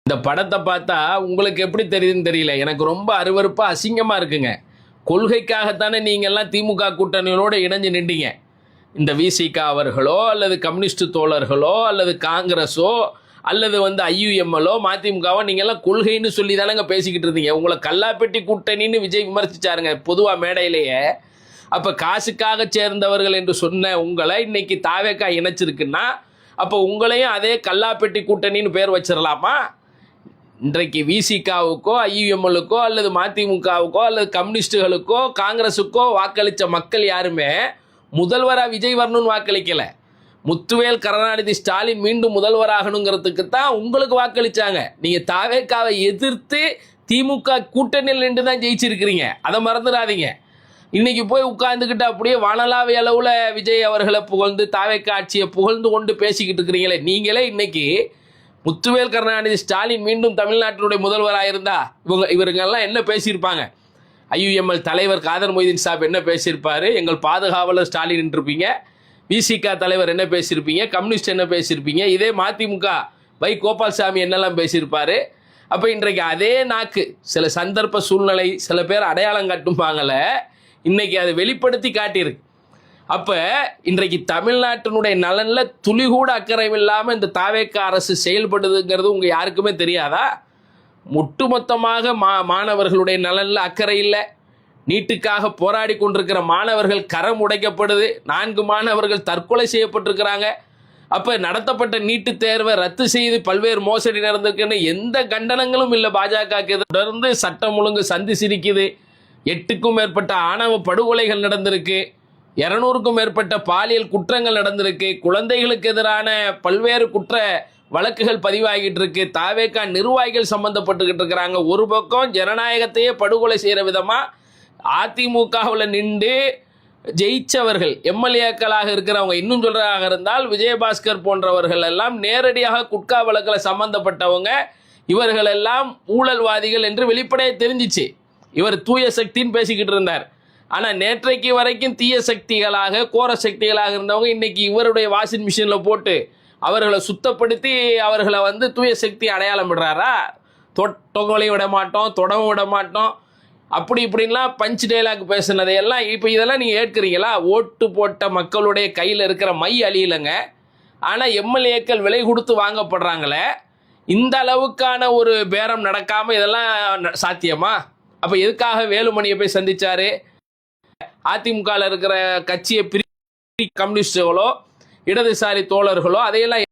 இந்த படத்தை பார்த்தா உங்களுக்கு எப்படி தெரியுதுன்னு தெரியல. எனக்கு ரொம்ப அருவருப்பா அசிங்கமாக இருக்குங்க. கொள்கைக்காகத்தானே நீங்கள் எல்லாம் திமுக கூட்டணியோடு இணைஞ்சு நின்றீங்க. இந்த விசிக அவர்களோ அல்லது கம்யூனிஸ்ட் தோழர்களோ அல்லது காங்கிரஸோ அல்லது ஐயுஎம்எல்ஓ மதிமுகவோ நீங்கள் எல்லாம் கொள்கைன்னு சொல்லி தானேங்க பேசிக்கிட்டு இருந்தீங்க. உங்களை கல்லாப்பெட்டி கூட்டணின்னு விஜய் விமர்சிச்சாருங்க பொதுவாக மேடையிலேயே. அப்போ காசுக்காக சேர்ந்தவர்கள் என்று சொன்ன உங்களை இன்னைக்கு தாவேக்கா இணைச்சிருக்குன்னா அப்போ உங்களையும் அதே கல்லாப்பெட்டி கூட்டணின்னு பேர் வச்சிடலாமா? இன்றைக்கு விசிகாவுக்கோ ஐயுஎம்எல்லுக்கோ அல்லது மதிமுகவுக்கோ அல்லது கம்யூனிஸ்டுகளுக்கோ காங்கிரஸுக்கோ வாக்களித்த மக்கள் யாருமே முதல்வராக விஜய் வரணும்னு வாக்களிக்கலை. முத்துவேல் கருணாநிதி ஸ்டாலின் மீண்டும் முதல்வராகணுங்கிறதுக்கு தான் உங்களுக்கு வாக்களித்தாங்க. நீங்கள் தாவேக்காவை எதிர்த்து திமுக கூட்டணியில் நின்று தான் ஜெயிச்சிருக்கிறீங்க. அதை மறந்துடாதீங்க. இன்னைக்கு போய் உட்கார்ந்துக்கிட்டு அப்படியே வானலாவை அளவில் விஜய் அவர்களை புகழ்ந்து தாவேக்கா ஆட்சியை புகழ்ந்து கொண்டு பேசிக்கிட்டு இருக்கிறீங்களே. நீங்களே இன்னைக்கு முத்துவேல் கருணாநிதி ஸ்டாலின் மீண்டும் தமிழ்நாட்டினுடைய முதல்வராக இருந்தா இவருங்கெல்லாம் என்ன பேசியிருப்பாங்க? ஐயுஎம்எல் தலைவர் காதர் மொய்தீன் சாப் என்ன பேசியிருப்பாரு? எங்கள் பாதுகாவலர் ஸ்டாலின் இருப்பீங்க. விசிக தலைவர் என்ன பேசியிருப்பீங்க? கம்யூனிஸ்ட் என்ன பேசியிருப்பீங்க? இதே மதிமுக வை கோபால்சாமி என்னெல்லாம் பேசியிருப்பாரு? அப்போ இன்றைக்கு அதே நாக்கு சில சந்தர்ப்ப சூழ்நிலை சில பேர் அடையாளம் காட்டும்பாங்கள, இன்னைக்கு அதை வெளிப்படுத்தி காட்டியிருக்கு. அப்போ இன்றைக்கு தமிழ்நாட்டினுடைய நலனில் துளி கூட அக்கறை இல்லாமல் இந்த தாவேக்கா அரசு செயல்படுதுங்கிறது உங்கள் யாருக்குமே தெரியாதா? ஒட்டுமொத்தமாக மாணவர்களுடைய நலனில் அக்கறை இல்லை. நீட்டுக்காக போராடி கொண்டிருக்கிற மாணவர்கள் கரம் உடைக்கப்படுது. 4 மாணவர்கள் தற்கொலை செய்யப்பட்டிருக்கிறாங்க. அப்போ நடத்தப்பட்ட நீட்டு தேர்வை ரத்து செய்து பல்வேறு மோசடி நடந்திருக்குன்னு எந்த கண்டனங்களும் இல்லை. பாஜகவுக்கு தொடர்ந்து சட்டம் ஒழுங்கு சந்தி சிரிக்குது. 8க்கும் மேற்பட்ட ஆணவ படுகொலைகள் நடந்திருக்கு. 200க்கும் மேற்பட்ட பாலியல் குற்றங்கள் நடந்திருக்கு. குழந்தைகளுக்கு எதிரான பல்வேறு குற்ற வழக்குகள் பதிவாகிட்டு இருக்கு. தாவேக்கா நிர்வாகிகள் சம்பந்தப்பட்டுக்கிட்டு இருக்கிறாங்க. ஒரு பக்கம் ஜனநாயகத்தையே படுகொலை செய்கிற விதமாக அதிமுகவில் நின்று ஜெயிச்சவர்கள் எம்எல்ஏக்களாக இருக்கிறவங்க, இன்னும் சொல்றதாக இருந்தால் விஜயபாஸ்கர் போன்றவர்கள் எல்லாம் நேரடியாக குட்கா வழக்கில் சம்பந்தப்பட்டவங்க. இவர்கள் எல்லாம் ஊழல்வாதிகள் என்று வெளிப்படையாக தெரிஞ்சிச்சு. இவர் தூய சக்தின்னு பேசிக்கிட்டு இருந்தார். ஆனால் நேற்றைக்கு வரைக்கும் தீய சக்திகளாக கோர சக்திகளாக இருந்தவங்க இன்னைக்கு இவருடைய வாஷிங் மிஷினில் போட்டு அவர்களை சுத்தப்படுத்தி அவர்களை தூய சக்தி அடையாளம் விடுறாரா? தொங்கலையும் விட மாட்டோம், தொடவும் விட மாட்டோம், அப்படி இப்படின்லாம் பஞ்ச் டைலாக் பேசுனதையெல்லாம் இப்போ இதெல்லாம் நீங்கள் ஏற்கிறீங்களா? ஓட்டு போட்ட மக்களுடைய கையில் இருக்கிற மை அழியலைங்க. ஆனால் எம்எல்ஏக்கள் விலை கொடுத்து வாங்கப்படுறாங்களே. இந்த அளவுக்கான ஒரு பேரம் நடக்காமல் இதெல்லாம் சாத்தியமா? அப்போ எதுக்காக வேலுமணியை போய் சந்திச்சாரு? அதிமுகவில் இருக்கிற கட்சியை கம்யூனிஸ்டுகளோ இடதுசாரி தோழர்களோ அதையெல்லாம்